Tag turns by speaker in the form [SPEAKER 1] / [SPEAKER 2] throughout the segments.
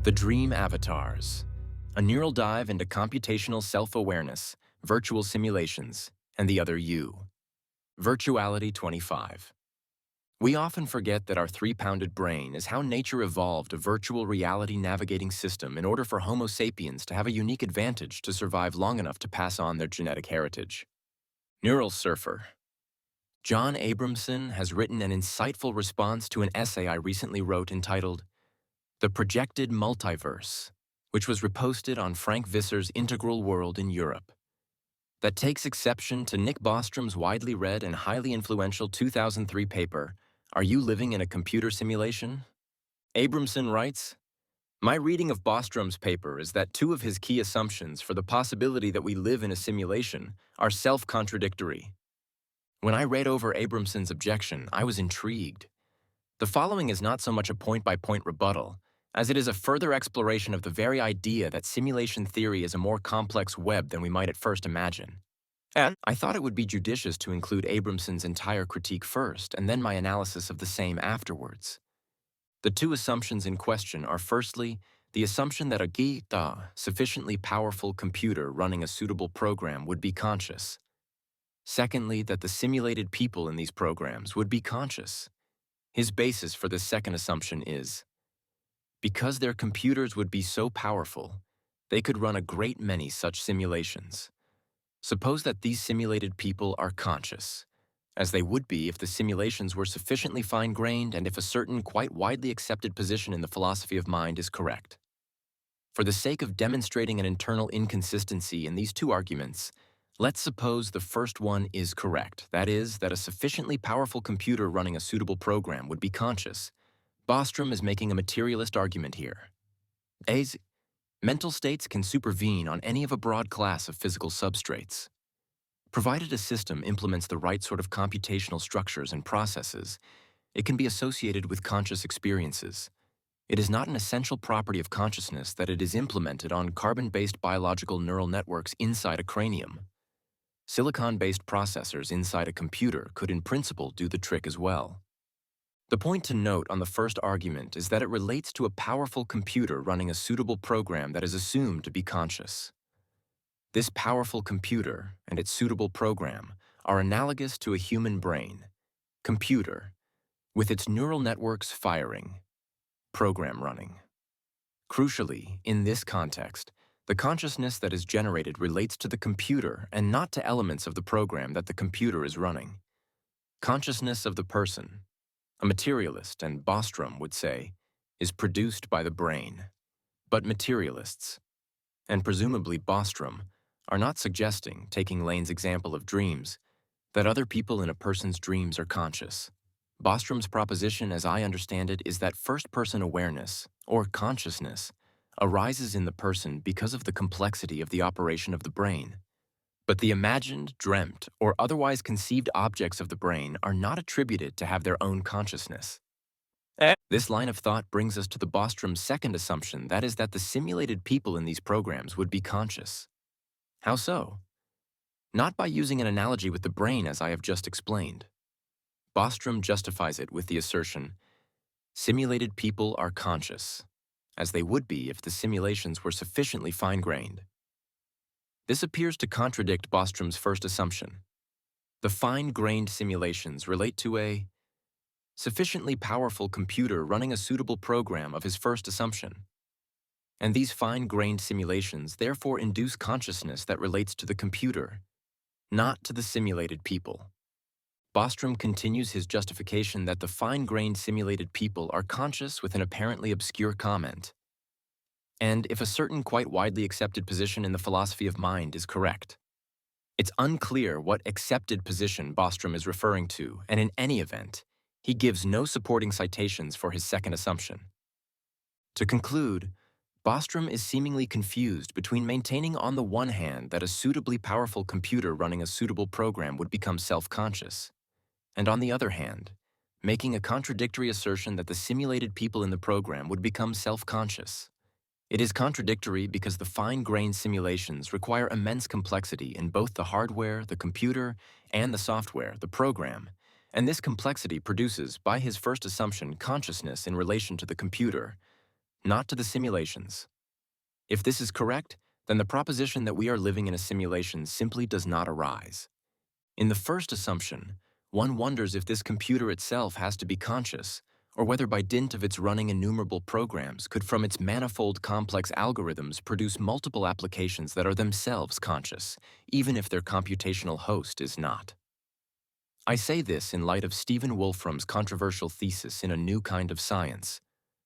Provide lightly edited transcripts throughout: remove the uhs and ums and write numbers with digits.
[SPEAKER 1] The Dream Avatars, a neural dive into computational self-awareness, virtual simulations, and the other you. Virtuality 25. We often forget that our three-pounded brain is how nature evolved a virtual reality navigating system in order for Homo sapiens to have a unique advantage to survive long enough to pass on their genetic heritage. Neural Surfer. John Abramson has written an insightful response to an essay I recently wrote entitled The Projected Multiverse, which was reposted on Frank Visser's Integral World in Europe, that takes exception to Nick Bostrom's widely read and highly influential 2003 paper, Are You Living in a Computer Simulation? Abramson writes, My reading of Bostrom's paper is that two of his key assumptions for the possibility that we live in a simulation are self-contradictory. When I read over Abramson's objection, I was intrigued. The following is not so much a point-by-point rebuttal, as it is a further exploration of the very idea that simulation theory is a more complex web than we might at first imagine. And I thought it would be judicious to include Abramson's entire critique first, and then my analysis of the same afterwards. The two assumptions in question are firstly, the assumption that a sufficiently powerful computer running a suitable program would be conscious. Secondly, that the simulated people in these programs would be conscious. His basis for this second assumption is, because their computers would be so powerful, they could run a great many such simulations. Suppose that these simulated people are conscious, as they would be if the simulations were sufficiently fine-grained and if a certain quite widely accepted position in the philosophy of mind is correct. For the sake of demonstrating an internal inconsistency in these two arguments, let's suppose the first one is correct, that is, that a sufficiently powerful computer running a suitable program would be conscious. Bostrom is making a materialist argument here. Mental states can supervene on any of a broad class of physical substrates. Provided a system implements the right sort of computational structures and processes, it can be associated with conscious experiences. It is not an essential property of consciousness that it is implemented on carbon-based biological neural networks inside a cranium. Silicon-based processors inside a computer could in principle do the trick as well. The point to note on the first argument is that it relates to a powerful computer running a suitable program that is assumed to be conscious. This powerful computer and its suitable program are analogous to a human brain, computer, with its neural networks firing, program running. Crucially, in this context, the consciousness that is generated relates to the computer and not to elements of the program that the computer is running. Consciousness of the person, a materialist and Bostrom would say, is produced by the brain. But materialists, and presumably Bostrom, are not suggesting, taking Lane's example of dreams, that other people in a person's dreams are conscious. Bostrom's proposition, as I understand it, is that first-person awareness, or consciousness, arises in the person because of the complexity of the operation of the brain. But the imagined, dreamt, or otherwise conceived objects of the brain are not attributed to have their own consciousness. This line of thought brings us to the Bostrom's second assumption, that is that the simulated people in these programs would be conscious. How so? Not by using an analogy with the brain as I have just explained. Bostrom justifies it with the assertion, simulated people are conscious, as they would be if the simulations were sufficiently fine-grained. This appears to contradict Bostrom's first assumption. The fine-grained simulations relate to a sufficiently powerful computer running a suitable program of his first assumption. And these fine-grained simulations therefore induce consciousness that relates to the computer, not to the simulated people. Bostrom continues his justification that the fine-grained simulated people are conscious with an apparently obscure comment. And if a certain quite widely accepted position in the philosophy of mind is correct, it's unclear what accepted position Bostrom is referring to, and in any event, he gives no supporting citations for his second assumption. To conclude, Bostrom is seemingly confused between maintaining on the one hand that a suitably powerful computer running a suitable program would become self-conscious, and on the other hand, making a contradictory assertion that the simulated people in the program would become self-conscious. It is contradictory because the fine-grained simulations require immense complexity in both the hardware, the computer, and the software, the program, and this complexity produces, by his first assumption, consciousness in relation to the computer, not to the simulations. If this is correct, then the proposition that we are living in a simulation simply does not arise. In the first assumption, one wonders if this computer itself has to be conscious, or whether by dint of its running innumerable programs could from its manifold complex algorithms produce multiple applications that are themselves conscious, even if their computational host is not. I say this in light of Stephen Wolfram's controversial thesis in A New Kind of Science,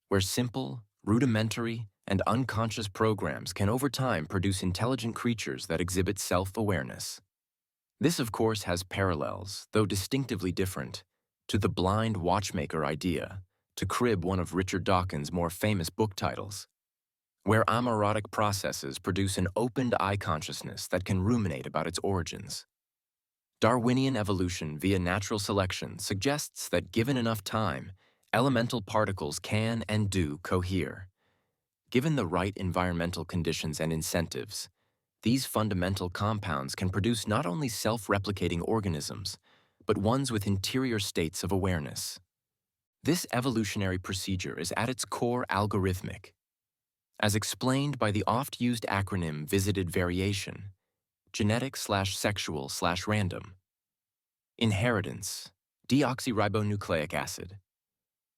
[SPEAKER 1] where simple, rudimentary, and unconscious programs can over time produce intelligent creatures that exhibit self-awareness. This, of course, has parallels, though distinctively different, to the blind watchmaker idea, to crib one of Richard Dawkins' more famous book titles, where amoerotic processes produce an opened eye consciousness that can ruminate about its origins. Darwinian evolution via natural selection suggests that given enough time, elemental particles can and do cohere. Given the right environmental conditions and incentives, these fundamental compounds can produce not only self-replicating organisms, but ones with interior states of awareness. This evolutionary procedure is at its core algorithmic. As explained by the oft-used acronym Visited Variation, genetic/sexual/random, inheritance, deoxyribonucleic acid,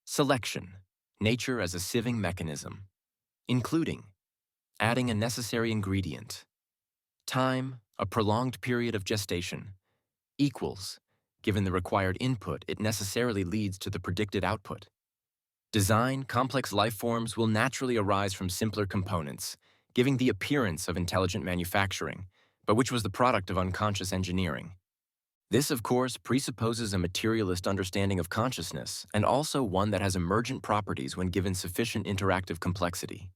[SPEAKER 1] selection, nature as a sieving mechanism, including adding a necessary ingredient, time, a prolonged period of gestation, equals, given the required input, it necessarily leads to the predicted output. Design, complex life forms will naturally arise from simpler components, giving the appearance of intelligent manufacturing, but which was the product of unconscious engineering. This, of course, presupposes a materialist understanding of consciousness, and also one that has emergent properties when given sufficient interactive complexity.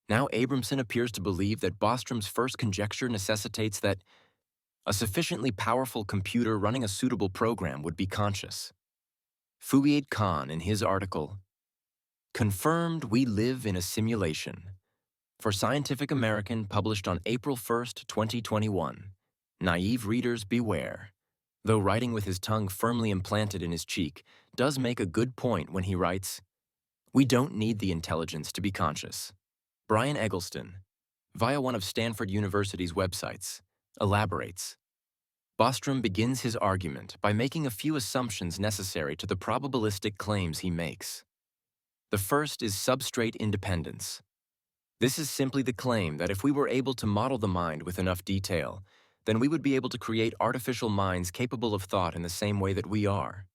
[SPEAKER 1] Now Abramson appears to believe that Bostrom's first conjecture necessitates that a sufficiently powerful computer running a suitable program would be conscious. Fouad Khan, in his article, Confirmed We Live in a Simulation, for Scientific American, published on April 1st, 2021. Naive readers beware. Though writing with his tongue firmly implanted in his cheek, does make a good point when he writes, "We don't need the intelligence to be conscious." Brian Eggleston, via one of Stanford University's websites, elaborates. Bostrom begins his argument by making a few assumptions necessary to the probabilistic claims he makes. The first is substrate independence. This is simply the claim that if we were able to model the mind with enough detail, then we would be able to create artificial minds capable of thought in the same way that we are.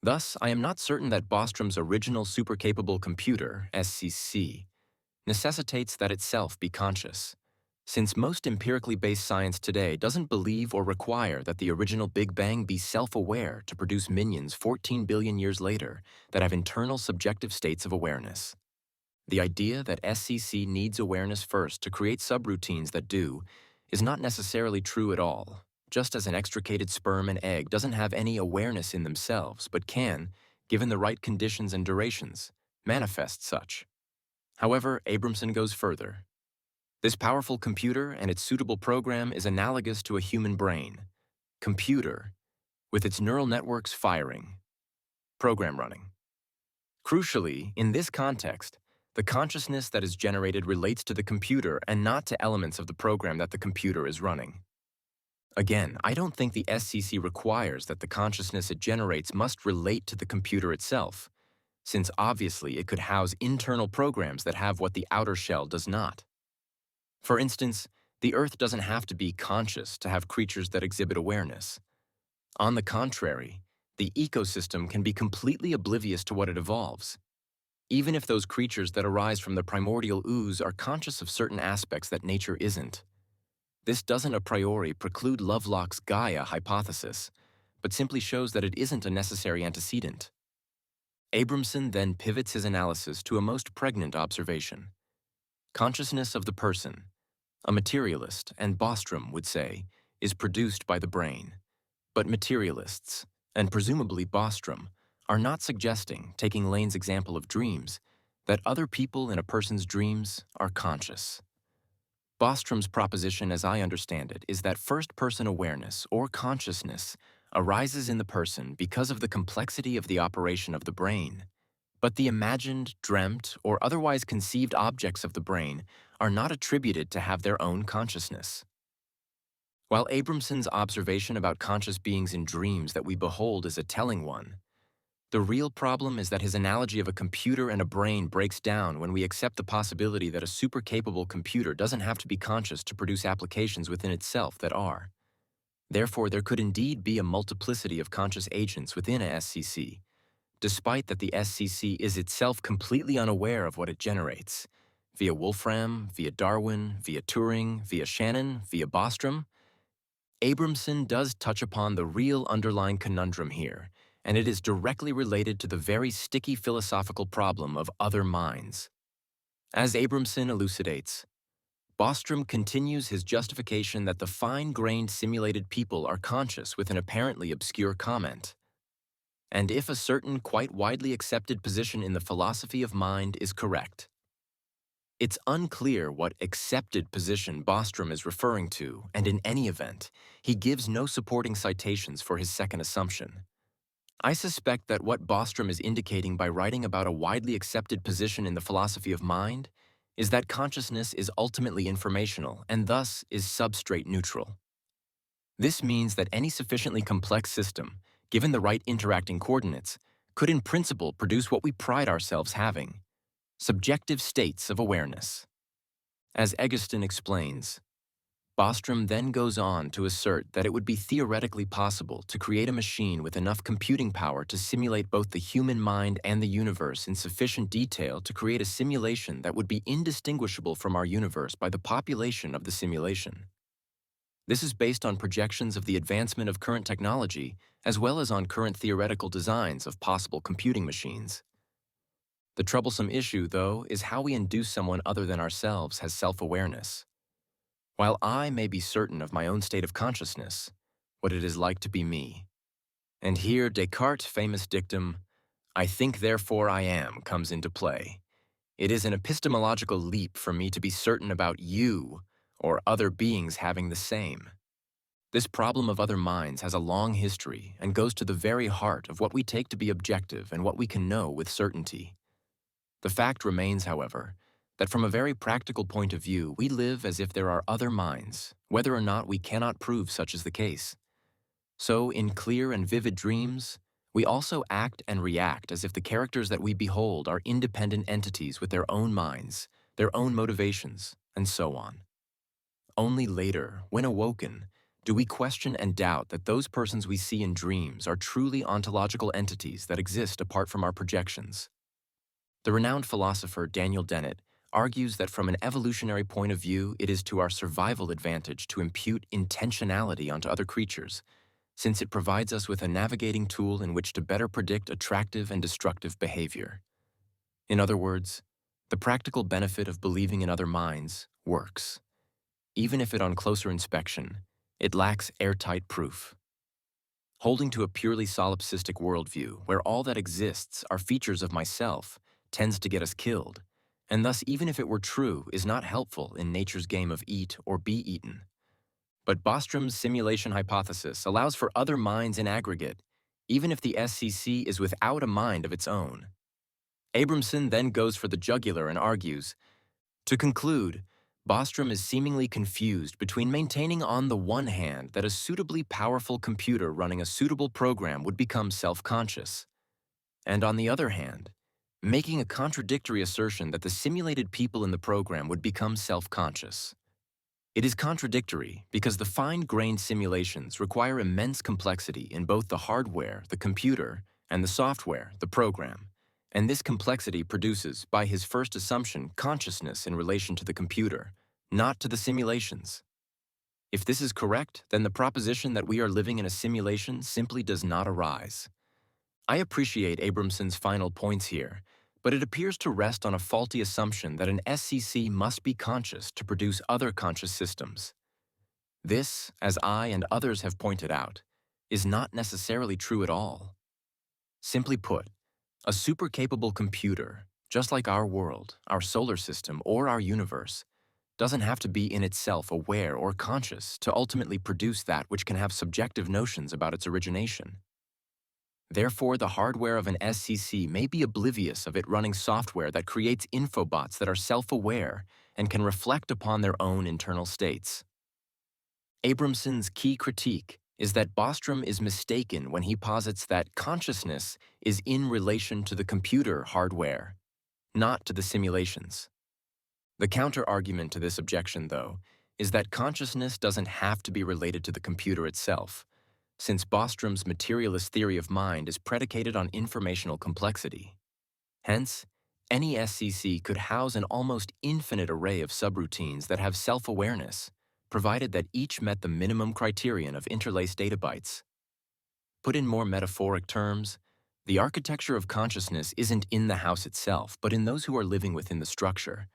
[SPEAKER 1] Thus, I am not certain that Bostrom's original supercapable computer, SCC, necessitates that itself be conscious, since most empirically based science today doesn't believe or require that the original Big Bang be self-aware to produce minions 14 billion years later that have internal subjective states of awareness. The idea that SCC needs awareness first to create subroutines that do is not necessarily true at all, just as an extricated sperm and egg doesn't have any awareness in themselves, but can, given the right conditions and durations, manifest such. However, Abramson goes further. This powerful computer and its suitable program is analogous to a human brain. Computer, with its neural networks firing. Program running. Crucially, in this context, the consciousness that is generated relates to the computer and not to elements of the program that the computer is running. Again, I don't think the SCC requires that the consciousness it generates must relate to the computer itself, since obviously it could house internal programs that have what the outer shell does not. For instance, the Earth doesn't have to be conscious to have creatures that exhibit awareness. On the contrary, the ecosystem can be completely oblivious to what it evolves, even if those creatures that arise from the primordial ooze are conscious of certain aspects that nature isn't. This doesn't a priori preclude Lovelock's Gaia hypothesis, but simply shows that it isn't a necessary antecedent. Abramson then pivots his analysis to a most pregnant observation. Consciousness of the person, a materialist, and Bostrom would say, is produced by the brain. But materialists, and presumably Bostrom, are not suggesting, taking Lane's example of dreams, that other people in a person's dreams are conscious. Bostrom's proposition, as I understand it, is that first-person awareness, or consciousness, arises in the person because of the complexity of the operation of the brain, But the imagined, dreamt, or otherwise conceived objects of the brain are not attributed to have their own consciousness. While Abramson's observation about conscious beings in dreams that we behold is a telling one, the real problem is that his analogy of a computer and a brain breaks down when we accept the possibility that a super-capable computer doesn't have to be conscious to produce applications within itself that are. Therefore, there could indeed be a multiplicity of conscious agents within a SCC, despite that the SCC is itself completely unaware of what it generates. Via Wolfram, via Darwin, via Turing, via Shannon, via Bostrom, Abramson does touch upon the real underlying conundrum here, and it is directly related to the very sticky philosophical problem of other minds. As Abramson elucidates, Bostrom continues his justification that the fine-grained simulated people are conscious with an apparently obscure comment. And if a certain quite widely accepted position in the philosophy of mind is correct, it's unclear what accepted position Bostrom is referring to, and in any event, he gives no supporting citations for his second assumption. I suspect that what Bostrom is indicating by writing about a widely accepted position in the philosophy of mind is that consciousness is ultimately informational and thus is substrate neutral. This means that any sufficiently complex system, given the right interacting coordinates, could in principle produce what we pride ourselves having: subjective states of awareness. As Eggleston explains, Bostrom then goes on to assert that it would be theoretically possible to create a machine with enough computing power to simulate both the human mind and the universe in sufficient detail to create a simulation that would be indistinguishable from our universe by the population of the simulation. This is based on projections of the advancement of current technology, as well as on current theoretical designs of possible computing machines. The troublesome issue, though, is how we induce someone other than ourselves has self-awareness. While I may be certain of my own state of consciousness, what it is like to be me. And here Descartes' famous dictum, "I think therefore I am," comes into play. It is an epistemological leap for me to be certain about you or other beings having the same. This problem of other minds has a long history and goes to the very heart of what we take to be objective and what we can know with certainty. The fact remains, however, that from a very practical point of view, we live as if there are other minds, whether or not we cannot prove such is the case. So, in clear and vivid dreams, we also act and react as if the characters that we behold are independent entities with their own minds, their own motivations, and so on. Only later, when awoken, do we question and doubt that those persons we see in dreams are truly ontological entities that exist apart from our projections. The renowned philosopher Daniel Dennett argues that from an evolutionary point of view, it is to our survival advantage to impute intentionality onto other creatures, since it provides us with a navigating tool in which to better predict attractive and destructive behavior. In other words, the practical benefit of believing in other minds works, even if on closer inspection, it lacks airtight proof. Holding to a purely solipsistic worldview, where all that exists are features of myself, tends to get us killed, and thus even if it were true, is not helpful in nature's game of eat or be eaten. But Bostrom's simulation hypothesis allows for other minds in aggregate, even if the SCC is without a mind of its own. Abramson then goes for the jugular and argues, to conclude, Bostrom is seemingly confused between maintaining on the one hand that a suitably powerful computer running a suitable program would become self-conscious, and on the other hand, making a contradictory assertion that the simulated people in the program would become self-conscious. It is contradictory because the fine-grained simulations require immense complexity in both the hardware, the computer, and the software, the program, and this complexity produces, by his first assumption, consciousness in relation to the computer, not to the simulations. If this is correct, then the proposition that we are living in a simulation simply does not arise. I appreciate Abramson's final points here, but it appears to rest on a faulty assumption that an SCC must be conscious to produce other conscious systems. This, as I and others have pointed out, is not necessarily true at all. Simply put, a super-capable computer, just like our world, our solar system, or our universe, doesn't have to be in itself aware or conscious to ultimately produce that which can have subjective notions about its origination. Therefore, the hardware of an SCC may be oblivious of it running software that creates infobots that are self-aware and can reflect upon their own internal states. Abramson's key critique is that Bostrom is mistaken when he posits that consciousness is in relation to the computer hardware, not to the simulations. The counter-argument to this objection, though, is that consciousness doesn't have to be related to the computer itself, since Bostrom's materialist theory of mind is predicated on informational complexity. Hence, any SCC could house an almost infinite array of subroutines that have self-awareness, provided that each met the minimum criterion of interlaced data bytes. Put in more metaphoric terms, the architecture of consciousness isn't in the house itself, but in those who are living within the structure.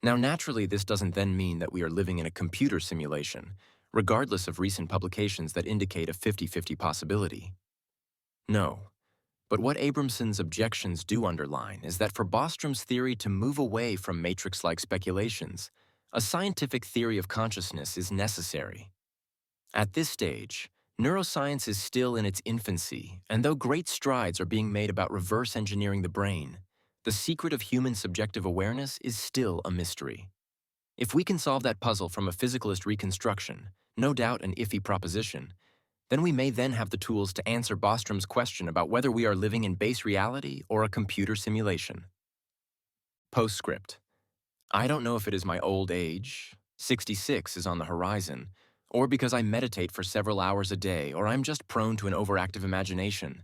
[SPEAKER 1] Now, naturally, this doesn't then mean that we are living in a computer simulation, regardless of recent publications that indicate a 50-50 possibility. No. But what Abramson's objections do underline is that for Bostrom's theory to move away from matrix-like speculations, a scientific theory of consciousness is necessary. At this stage, neuroscience is still in its infancy, and though great strides are being made about reverse engineering the brain, the secret of human subjective awareness is still a mystery. If we can solve that puzzle from a physicalist reconstruction, no doubt an iffy proposition, then we may then have the tools to answer Bostrom's question about whether we are living in base reality or a computer simulation. Postscript. I don't know if it is my old age, 66 is on the horizon, or because I meditate for several hours a day, or I'm just prone to an overactive imagination.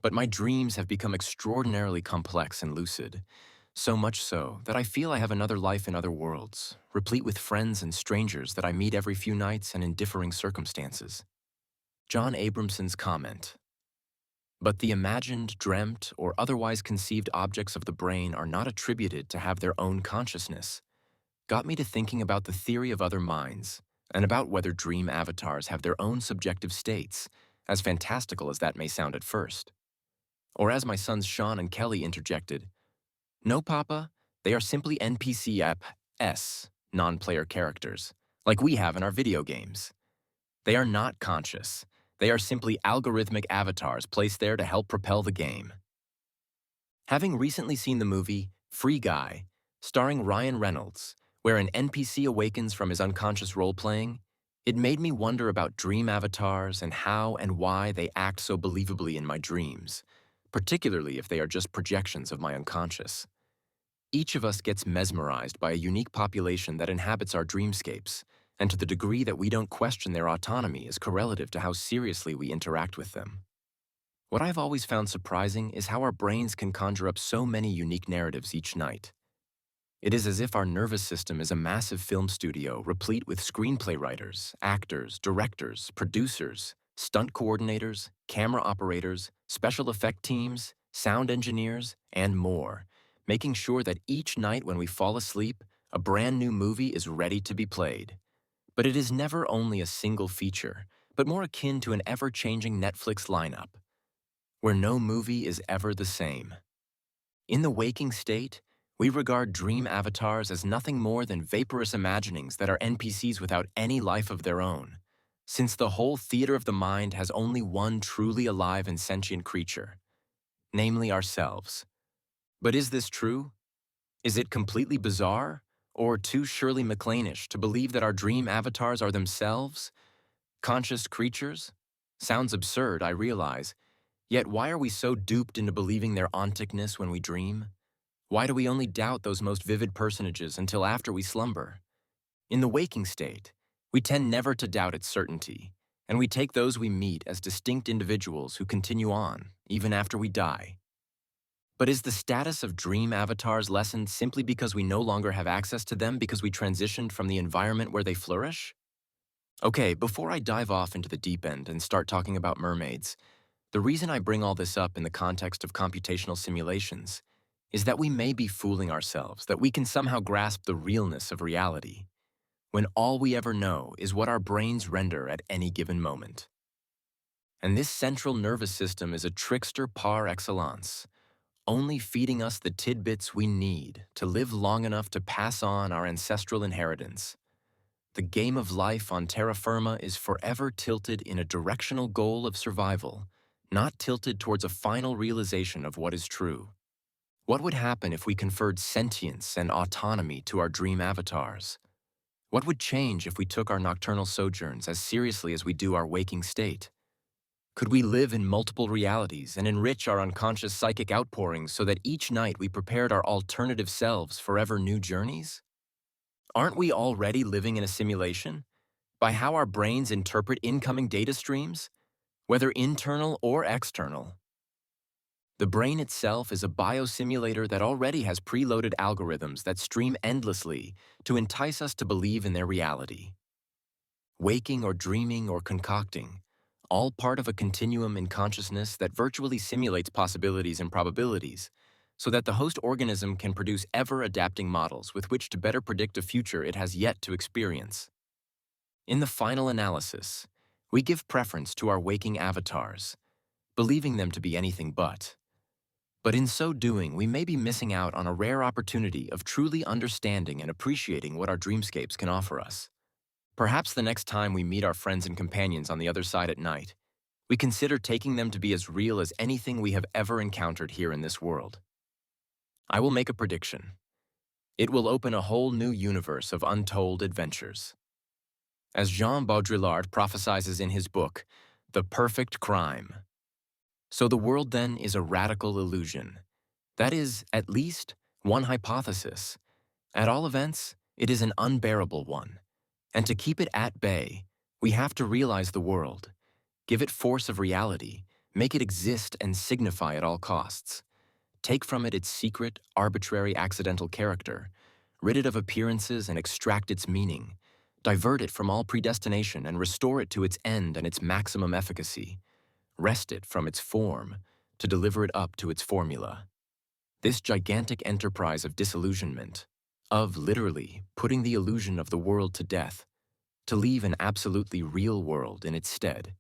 [SPEAKER 1] But my dreams have become extraordinarily complex and lucid, so much so that I feel I have another life in other worlds, replete with friends and strangers that I meet every few nights and in differing circumstances. John Abramson's comment. But the imagined, dreamt, or otherwise conceived objects of the brain are not attributed to have their own consciousness, got me to thinking about the theory of other minds, and about whether dream avatars have their own subjective states, as fantastical as that may sound at first. Or as my sons Sean and Kelly interjected, no, Papa, they are simply NPC-S, non-player characters, like we have in our video games. They are not conscious. They are simply algorithmic avatars placed there to help propel the game. Having recently seen the movie Free Guy, starring Ryan Reynolds, where an NPC awakens from his unconscious role-playing, it made me wonder about dream avatars and how and why they act so believably in my dreams, particularly if they are just projections of my unconscious. Each of us gets mesmerized by a unique population that inhabits our dreamscapes, and to the degree that we don't question their autonomy is correlative to how seriously we interact with them. What I've always found surprising is how our brains can conjure up so many unique narratives each night. It is as if our nervous system is a massive film studio replete with screenplay writers, actors, directors, producers, stunt coordinators, camera operators, special effect teams, sound engineers, and more, making sure that each night when we fall asleep, a brand new movie is ready to be played. But it is never only a single feature, but more akin to an ever-changing Netflix lineup, where no movie is ever the same. In the waking state, we regard dream avatars as nothing more than vaporous imaginings that are NPCs without any life of their own, since the whole theater of the mind has only one truly alive and sentient creature, namely ourselves. But is this true? Is it completely bizarre, or too Shirley MacLaine-ish to believe that our dream avatars are themselves conscious creatures? Sounds absurd, I realize, yet why are we so duped into believing their onticness when we dream? Why do we only doubt those most vivid personages until after we slumber? In the waking state, we tend never to doubt its certainty, and we take those we meet as distinct individuals who continue on, even after we die. But is the status of dream avatars lessened simply because we no longer have access to them because we transitioned from the environment where they flourish? Okay, before I dive off into the deep end and start talking about mermaids, the reason I bring all this up in the context of computational simulations is that we may be fooling ourselves that we can somehow grasp the realness of reality, when all we ever know is what our brains render at any given moment. And this central nervous system is a trickster par excellence, only feeding us the tidbits we need to live long enough to pass on our ancestral inheritance. The game of life on terra firma is forever tilted in a directional goal of survival, not tilted towards a final realization of what is true. What would happen if we conferred sentience and autonomy to our dream avatars? What would change if we took our nocturnal sojourns as seriously as we do our waking state? Could we live in multiple realities and enrich our unconscious psychic outpourings so that each night we prepared our alternative selves for ever new journeys? Aren't we already living in a simulation? By how our brains interpret incoming data streams, whether internal or external. The brain itself is a biosimulator that already has preloaded algorithms that stream endlessly to entice us to believe in their reality. Waking or dreaming or concocting, all part of a continuum in consciousness that virtually simulates possibilities and probabilities, so that the host organism can produce ever-adapting models with which to better predict a future it has yet to experience. In the final analysis, we give preference to our waking avatars, believing them to be anything but. But in so doing, we may be missing out on a rare opportunity of truly understanding and appreciating what our dreamscapes can offer us. Perhaps the next time we meet our friends and companions on the other side at night, we consider taking them to be as real as anything we have ever encountered here in this world. I will make a prediction. It will open a whole new universe of untold adventures. As Jean Baudrillard prophesizes in his book, The Perfect Crime. So the world then is a radical illusion. That is, at least, one hypothesis. At all events, it is an unbearable one. And to keep it at bay, we have to realize the world, give it force of reality, make it exist and signify at all costs. Take from it its secret, arbitrary, accidental character, rid it of appearances and extract its meaning, divert it from all predestination and restore it to its end and its maximum efficacy, wrest it from its form to deliver it up to its formula. This gigantic enterprise of disillusionment, of literally putting the illusion of the world to death, to leave an absolutely real world in its stead,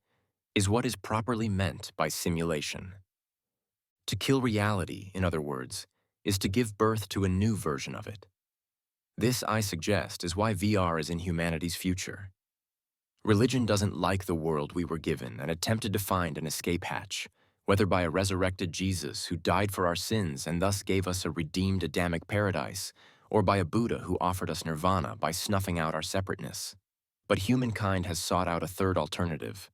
[SPEAKER 1] is what is properly meant by simulation. To kill reality, in other words, is to give birth to a new version of it. This, I suggest, is why VR is in humanity's future. Religion doesn't like the world we were given and attempted to find an escape hatch, whether by a resurrected Jesus who died for our sins and thus gave us a redeemed Adamic paradise, or by a Buddha who offered us nirvana by snuffing out our separateness. But humankind has sought out a third alternative,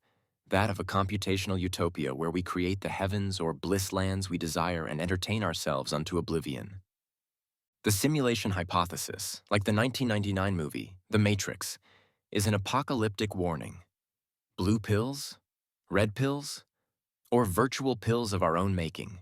[SPEAKER 1] that of a computational utopia where we create the heavens or bliss lands we desire and entertain ourselves unto oblivion. The simulation hypothesis, like the 1999 movie, The Matrix, is an apocalyptic warning. Blue pills? Red pills? Or virtual pills of our own making?